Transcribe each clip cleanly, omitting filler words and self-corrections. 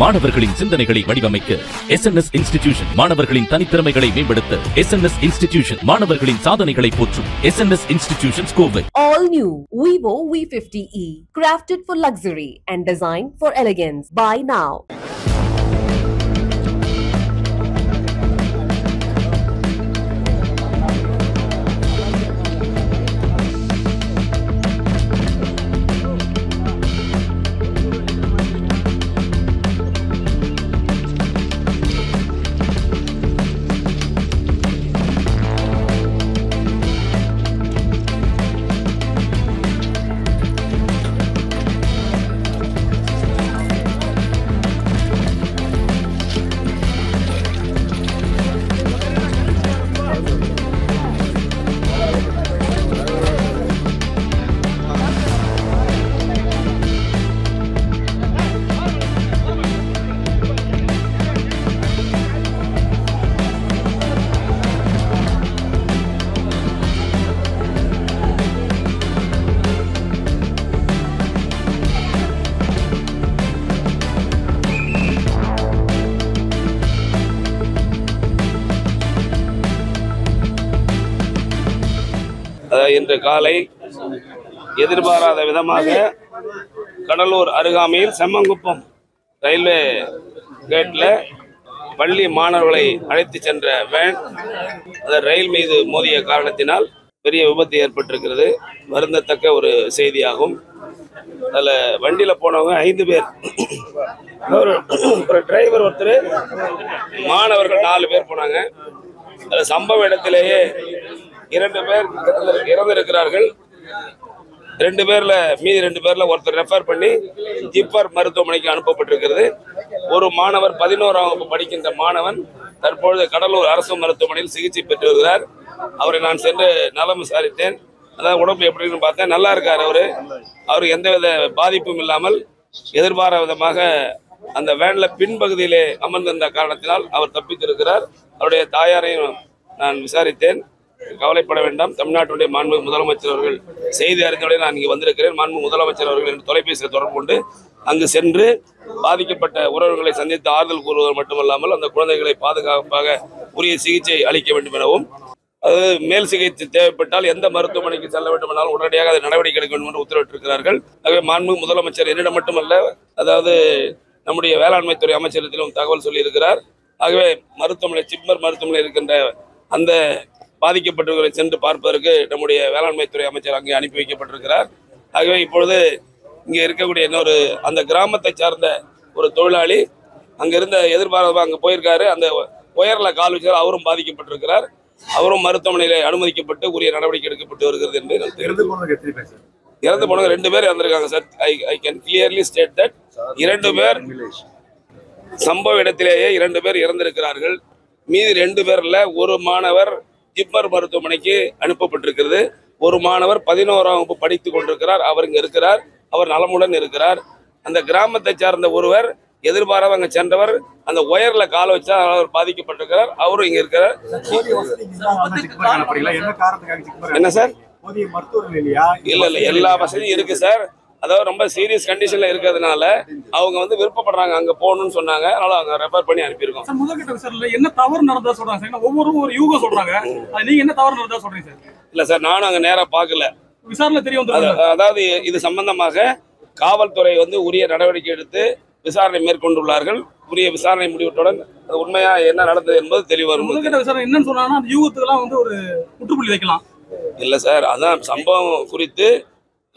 மாணவர்களின் சிந்தனைகளை வடிவமைக்க SNS இன்ஸ்டிடியூஷன், மாணவர்களின் தனித்திறமைகளை மேம்படுத்த SNS இன்ஸ்டிடியூஷன், மாணவர்களின் சாதனைகளை போற்றும் SNS institutions Kovai. All new Vivo V50e, crafted for luxury and designed for elegance. Buy now. இன்று காலை எதிர்பாராத விதமாக கடலூர் அருகாமையில் செம்மங்குப்பம் ரயில்வே கேட்டில் பள்ளி மாணவர்களை அழைத்து சென்ற வேன் ரயில் மீது மோதிய காரணத்தினால் பெரிய விபத்து ஏற்பட்டிருக்கிறது. வருந்தத்தக்க ஒரு செய்தியாகும். அதில் வண்டியில் போனவங்க 5 பேர், ஒரு டிரைவர் ஒருத்தர், மாணவர்கள் 4 பேர் போனாங்க. அதில் சம்பவ இடத்திலேயே 2 பேர் இறந்திருக்கிறார்கள். 2 பேர்ல மீதி 2 பேர்ல ஒருத்தர் ரெஃபர் பண்ணி ஜிப்மர் மருத்துவமனைக்கு அனுப்பப்பட்டிருக்கிறது. ஒரு மாணவர் 11ஆம் வகுப்பு படிக்கின்ற மாணவன் தற்பொழுது கடலூர் அரசு மருத்துவமனையில் சிகிச்சை பெற்று வருகிறார். அவரை நான் சென்று நலம் விசாரித்தேன். அதாவது உடம்பு எப்படின்னு பார்த்தேன். நல்லா இருக்கார். அவருக்கு எந்தவித பாதிப்பும் இல்லாமல் எதிர்பாராத விதமாக அந்த வேன்ல பின்பகுதியிலே அமர்ந்திருந்த காரணத்தினால் அவர் தப்பித்திருக்கிறார். அவருடைய தாயாரையும் நான் விசாரித்தேன். கவலைப்பட வேண்டாம், தமிழ்நாட்டுடைய மாண்புமிகு முதலமைச்சர் அவர்கள் செய்தி அறிந்தவுடன் நான் இங்கே வந்திருக்கிறேன். மாண்புமிகு முதலமைச்சர் அவர்கள் என்று தொலைபேசியில் தொடர்பு கொண்டு அங்கு சென்று பாதிக்கப்பட்ட உறவுகளை சந்தித்து ஆறுதல் கூறுவது மட்டுமல்லாமல் அந்த குழந்தைகளை பாதுகாப்பாக உரிய சிகிச்சை அளிக்க வேண்டும் எனவும், அது மேல் சிகிச்சை தேவைப்பட்டால் எந்த மருத்துவமனைக்கு செல்ல வேண்டும் என்றாலும் உடனடியாக அதை நடவடிக்கை எடுக்க வேண்டும் என்று உத்தரவிட்டிருக்கிறார்கள். ஆகவே மாண்புமிகு முதலமைச்சர் என்னிடம் மட்டுமல்ல, அதாவது நம்முடைய வேளாண்மை துறை அமைச்சரிடத்திலும் தகவல் சொல்லியிருக்கிறார். ஆகவே மருத்துவமனை ஜிப்மர் மருத்துவமனை இருக்கின்ற அந்த பாதிக்கப்பட்டவர்களை சென்று பார்ப்பதற்கு நம்முடைய வேளாண்மை துறை அமைச்சர் அங்கே அனுப்பி வைக்கப்பட்டிருக்கிறார். ஆகவே இப்பொழுது இங்கே இருக்கக்கூடிய இன்னொரு அந்த கிராமத்தை சார்ந்த ஒரு தொழிலாளி அங்கிருந்த எதிர்பாராத அங்கே போயிருக்காரு. அந்த உயர்ல கால் வச்சார், அவரும் பாதிக்கப்பட்டிருக்கிறார். அவரும் மருத்துவமனையில அனுமதிக்கப்பட்டு உரிய நடவடிக்கை எடுக்கப்பட்டு வருகிறது என்று இறந்து போனவங்க 2 பேர் இறந்திருக்காங்க சார். I can clearly state that 2 பேர் சம்பவ இடத்திலேயே 2 பேர் இறந்திருக்கிறார்கள். மீதி 2 பேர்ல ஒரு மாணவர் ஜிப்மர் மருத்துவமனைக்கு அனுப்பப்பட்டிருக்கிறது. ஒரு மாணவர் 11ஆம் வகுப்பு படித்துக் கொண்டிருக்கிறார். அவர் இங்க இருக்கிறார். அவர் நலமுடன் இருக்கிறார். அந்த கிராமத்தை சார்ந்த ஒருவர் எதிர்பாராத அங்க சென்றவர் அந்த ஒயர்ல கால வச்சா அவர் பாதிக்கப்பட்டிருக்கிறார். அவரும் இங்க இருக்கிறார். என்ன சார்? இல்ல எல்லா வசதியும் இருக்கு சார். அதாவது ரொம்ப சீரியஸ் கண்டிஷன்ல இருக்கிறதுனால அவங்க விருப்பப்படுறாங்க அங்க போகணும்னு சொன்னாங்க. அதனால அவங்க ரெஃபர் பண்ணி அனுப்பியிருக்கோம். முதல்கட்ட விசாரணையில என்ன தவறு நடந்ததா சொல்றாங்க சார்? ஒவ்வொரு யூகம் சொல்றாங்க. நீங்க என்ன தவறு நடந்ததா சொல்றீங்க சார்? இல்ல சார், நானும் அங்க நேரா பார்க்கல. விசாரணை தெரியும். அதாவது இது சம்பந்தமாக காவல்துறை உரிய நடவடிக்கை எடுத்து விசாரணை மேற்கொண்டுள்ளார்கள். உரிய விசாரணை முடிவுடன் அது உண்மையா என்ன நடந்தது என்பது தெளிவாக முதல்கட்ட விசாரணை என்னன்னு சொன்னாங்கன்னா அந்த யூகத்துக்கெல்லாம் ஒரு முற்றுப்புள்ளி வைக்கலாம். இல்ல சார், அதான் சம்பவம் குறித்து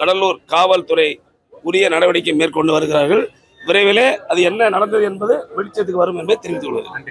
கடலூர் காவல்துறை உரிய நடவடிக்கை மேற்கொண்டு வருகிறார்கள். விரைவிலே அது என்ன நடந்தது என்பது வெளிச்சத்துக்கு வரும் என்பதை தெரிவித்துக் கொள்கிறேன்.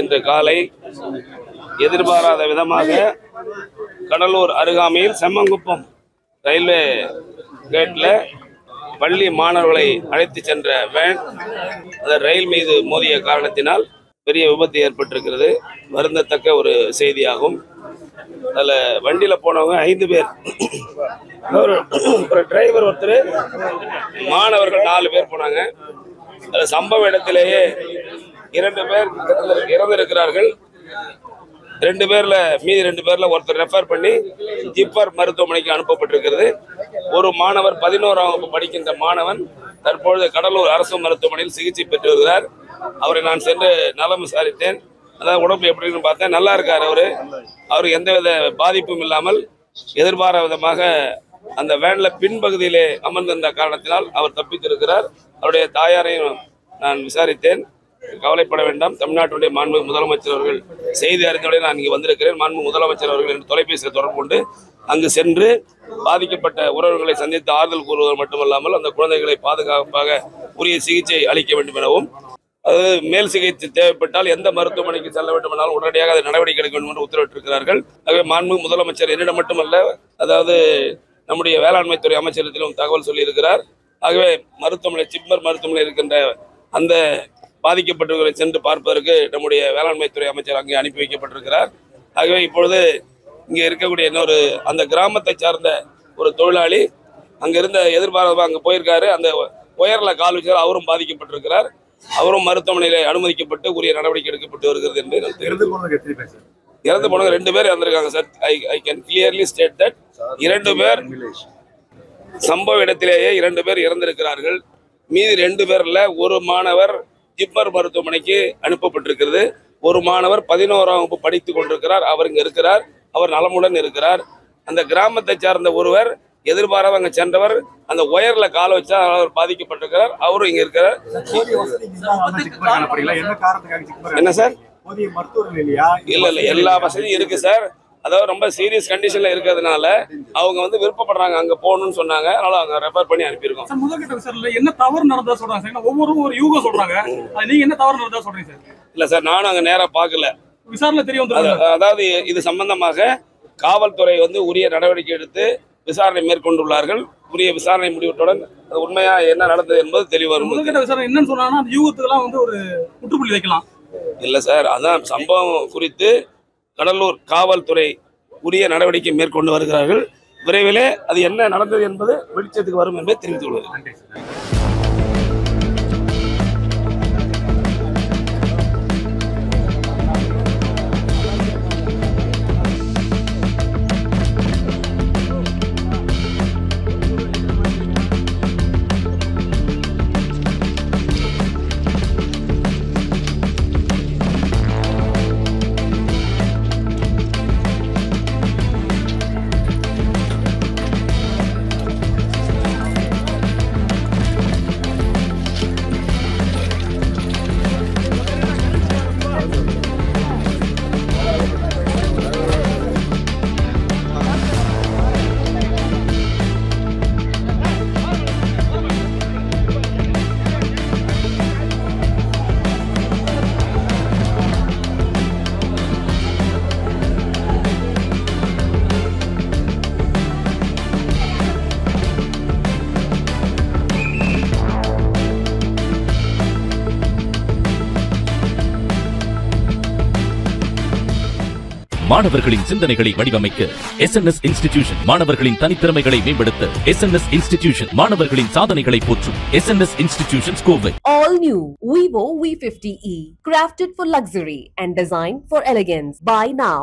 இன்று காலை எதிர்பாராத விதமாக கடலூர் அருகாமையில் செம்மங்குப்பம் ரயில்வே கேட்ல பள்ளி மாணவர்களை அழைத்து சென்ற வேன் அந்த ரயில் மீது மோதிய காரணத்தினால் பெரிய விபத்து ஏற்பட்டிருக்கிறது. வருந்தத்தக்க ஒரு செய்தியாகும். அதில் வண்டியில் போனவங்க 5 பேர், ஒரு டிரைவர் ஒருத்தர், மாணவர்கள் 4 பேர் போனாங்க. அதில் சம்பவ இடத்திலேயே 2 பேர் இறந்திருக்கிறார்கள். 2 பேர்ல மீதி 2 பேர்ல ஒருத்தர் ரெஃபர் பண்ணி ஜிப்மர் மருத்துவமனைக்கு அனுப்பப்பட்டிருக்கிறது. ஒரு மாணவர் 11ஆம் வகுப்பு படிக்கின்ற மாணவன் தற்பொழுது கடலூர் அரசு மருத்துவமனையில் சிகிச்சை பெற்று வருகிறார். அவரை நான் சென்று நலம் விசாரித்தேன். அதாவது உடம்பு எப்படின்னு பார்த்தேன். நல்லா இருக்கார். அவருக்கு எந்தவித பாதிப்பும் இல்லாமல் எதிர்பாராத விதமாக அந்த வேன்ல பின்பகுதியிலே அமர்ந்திருந்த காரணத்தினால் அவர் தப்பித்திருக்கிறார். அவருடைய தாயாரையும் நான் விசாரித்தேன். கவலைப்பட வேண்டாம், தமிழ்நாட்டுடைய மாண்புமிகு முதலமைச்சர் அவர்கள் செய்தி அறிந்தவுடன் நான் இங்கே வந்திருக்கிறேன். மாண்புமிகு முதலமைச்சர் அவர்கள் என்று தொலைபேசியில் தொடர்பு கொண்டு அங்கு சென்று பாதிக்கப்பட்ட உறவுகளை சந்தித்து ஆறுதல் கூறுவது மட்டுமல்லாமல் அந்த குழந்தைகளை பாதுகாப்பாக உரிய சிகிச்சை அளிக்க வேண்டும் எனவும், அது மேல் சிகிச்சை தேவைப்பட்டால் எந்த மருத்துவமனைக்கு செல்ல வேண்டும் என்றாலும் உடனடியாக அதை நடவடிக்கை எடுக்க வேண்டும் என்று உத்தரவிட்டிருக்கிறார்கள். ஆகவே மாண்புமிகு முதலமைச்சர் என்னிடம் மட்டுமல்ல, அதாவது நம்முடைய வேளாண்மை துறை அமைச்சரிடத்திலும் தகவல் சொல்லியிருக்கிறார். ஆகவே மருத்துவமனை ஜிப்மர் மருத்துவமனை இருக்கின்ற அந்த பாதிக்கப்பட்டவர்களை சென்று பார்ப்பதற்கு நம்முடைய வேளாண்மை துறை அமைச்சர் அங்கே அனுப்பி வைக்கப்பட்டிருக்கிறார். ஆகவே இப்பொழுது இங்கே இருக்கக்கூடிய இன்னொரு அந்த கிராமத்தை சார்ந்த ஒரு தொழிலாளி அங்கிருந்த எதிர்பாராத அங்கே போயிருக்காரு. அந்த உயர்ல கால் வச்சார், அவரும் பாதிக்கப்பட்டிருக்கிறார். அவரும் மருத்துவமனையில் அனுமதிக்கப்பட்டு உரிய நடவடிக்கை எடுக்கப்பட்டு வருகிறது என்று இறந்து போனவங்க 2 பேர் இறந்திருக்காங்க சார். I can clearly state that 2 பேர் சம்பவ இடத்திலேயே 2 பேர் இறந்திருக்கிறார்கள். மீதி 2 பேர்ல ஒரு மாணவர் ஜிப்மர் மருத்துவமனைக்கு அனுப்பப்பட்டிருக்கிறது. ஒரு மாணவர் 11ஆம் வகுப்பு படித்துக் கொண்டிருக்கிறார். அவர் இங்க இருக்கிறார். அவர் நலமுடன் இருக்கிறார். அந்த கிராமத்தை சார்ந்த ஒருவர் எதிர்பாராத அங்க சென்றவர் அந்த ஒயர்ல கால வச்சா அவர் பாதிக்கப்பட்டிருக்கிறார். அவரும் இங்க இருக்கிறார். என்ன சார்? இல்ல எல்லா வசதியும் இருக்கு சார். அதாவது ரொம்ப சீரியஸ் கண்டிஷன்ல இருக்கிறதுனால அவங்க விருப்பப்படுறாங்க அங்க போகணும்னு சொன்னாங்க. அதனால அவங்க ரெஃபர் பண்ணி அனுப்பியிருக்கோம். முதல்கட்ட விசாரணையில என்ன தவறு நடந்ததா சொல்றாங்க சார்? ஒவ்வொருவரும் ஒரு யூகம் சொல்றாங்க. நீங்க என்ன தவறு நடந்ததா சொல்றீங்க சார்? இல்ல சார், நானும் அங்க நேரா பார்க்கல. விசாரணை தெரியும். அதாவது இது சம்பந்தமாக காவல்துறை உரிய நடவடிக்கை எடுத்து விசாரணை மேற்கொண்டுள்ளார்கள். உரிய விசாரணை முடிவுடன் அது உண்மையா என்ன நடந்தது என்பது தெளிவாக முதல்கட்ட விசாரணை என்னன்னு சொன்னாங்கன்னா அந்த யூகத்துக்கெல்லாம் ஒரு முற்றுப்புள்ளி வைக்கலாம். இல்ல சார், அதான் சம்பவம் குறித்து கடலூர் காவல்துறை உரிய நடவடிக்கை மேற்கொண்டு வருகிறார்கள். விரைவிலே அது என்ன நடந்தது என்பது வெளிச்சத்துக்கு வரும் என்பதை தெரிவித்துக் கொள்வது. மாணவர்களின் சிந்தனைகளை வடிவமைக்க SNS இன்ஸ்டிடியூஷன், மாணவர்களின் தனித்திறமைகளை மேம்படுத்த SNS இன்ஸ்டிடியூஷன், மாணவர்களின் சாதனைகளை போற்றும் SNS institutions Kovai. All new Vivo V50e, crafted for luxury and designed for elegance. Buy now.